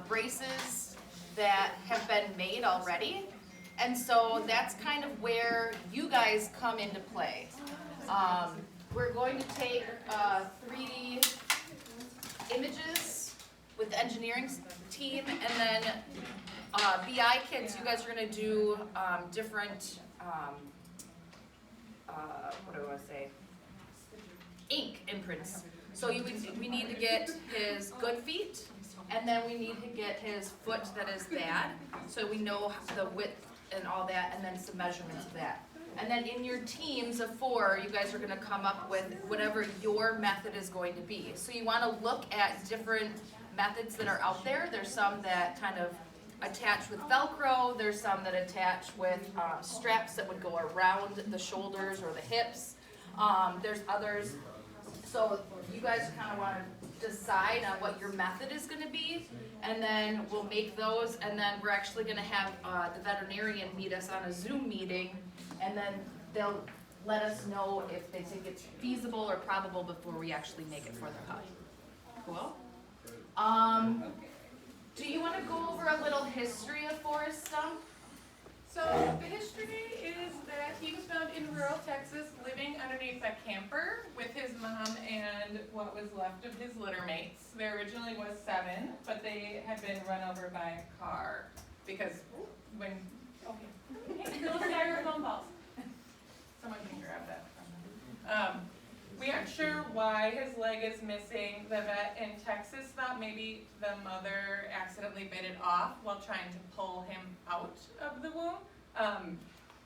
braces that have been made already. And so that's kind of where you guys come into play. We're going to take 3D images with the engineering team, and then BI kids, you guys are going to do different, what do I want to say, ink imprints. So we need to get his good feet, and then we need to get his foot that is bad, so we know the width and all that, and then some measurements of that. And then in your teams of 4, you guys are going to come up with whatever your method is going to be. So you want to look at different methods that are out there. There's some that kind of attach with Velcro. There's some that attach with straps that would go around the shoulders or the hips. There's others. So you guys kind of want to decide on what your method is going to be, and then we'll make those, and then we're actually going to have the veterinarian meet us on a Zoom meeting, and then they'll let us know if they think it's feasible or probable before we actually make it for the cut. Cool? Do you want to go over a little history of Forrest Stump? So the history is that he was found in rural Texas living underneath a camper with his mom and what was left of his litter mates. There originally was 7, but they had been run over by a car because when, little styrofoam balls. Someone can grab that from them. We aren't sure why his leg is missing. The vet in Texas thought maybe the mother accidentally bit it off while trying to pull him out of the womb.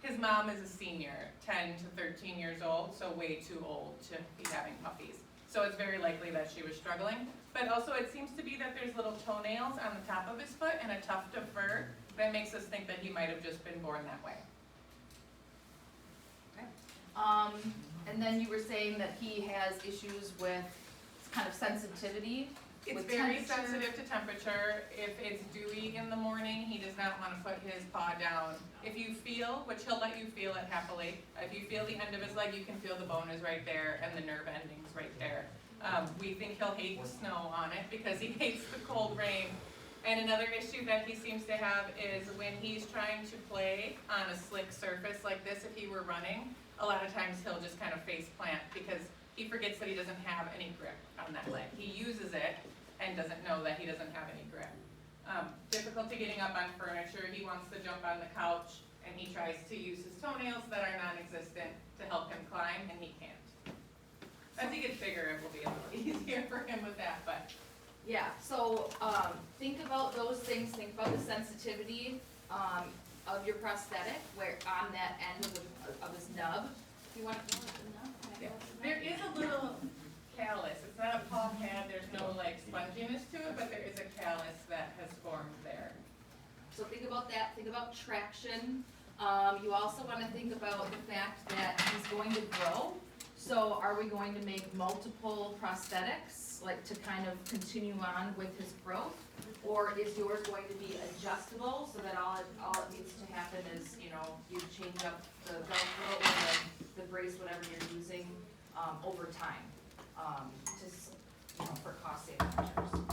His mom is a senior, 10 to 13 years old, so way too old to be having puppies. So it's very likely that she was struggling. But also it seems to be that there's little toenails on the top of his foot and a tuft of fur that makes us think that he might have just been born that way. Okay. And then you were saying that he has issues with kind of sensitivity. It's very sensitive to temperature. If it's dewy in the morning, he does not want to put his paw down. If you feel, which he'll let you feel it happily, if you feel the end of his leg, you can feel the bone is right there and the nerve ending's right there. We think he'll hate snow on it because he hates the cold rain. And another issue that he seems to have is when he's trying to play on a slick surface like this, if he were running, a lot of times he'll just kind of face plant because he forgets that he doesn't have any grip on that leg. He uses it and doesn't know that he doesn't have any grip. Difficulty getting up on furniture. He wants to jump on the couch and he tries to use his toenails that are non-existent to help him climb, and he can't. As he gets bigger, it will be a little easier for him with that, but. Yeah, so think about those things. Think about the sensitivity of your prosthetic, where on that end of his nub. You want to the nub? Yeah. There is a little callus. It's not a paw pad. There's no like sponginess to it, but there is a callus that has formed there. So think about that. Think about traction. You also want to think about the fact that he's going to grow. So are we going to make multiple prosthetics, like to kind of continue on with his growth? Or is yours going to be adjustable so that all it needs to happen is, you know, you change up the Velcro or the brace, whatever you're using, over time, for cost saving measures?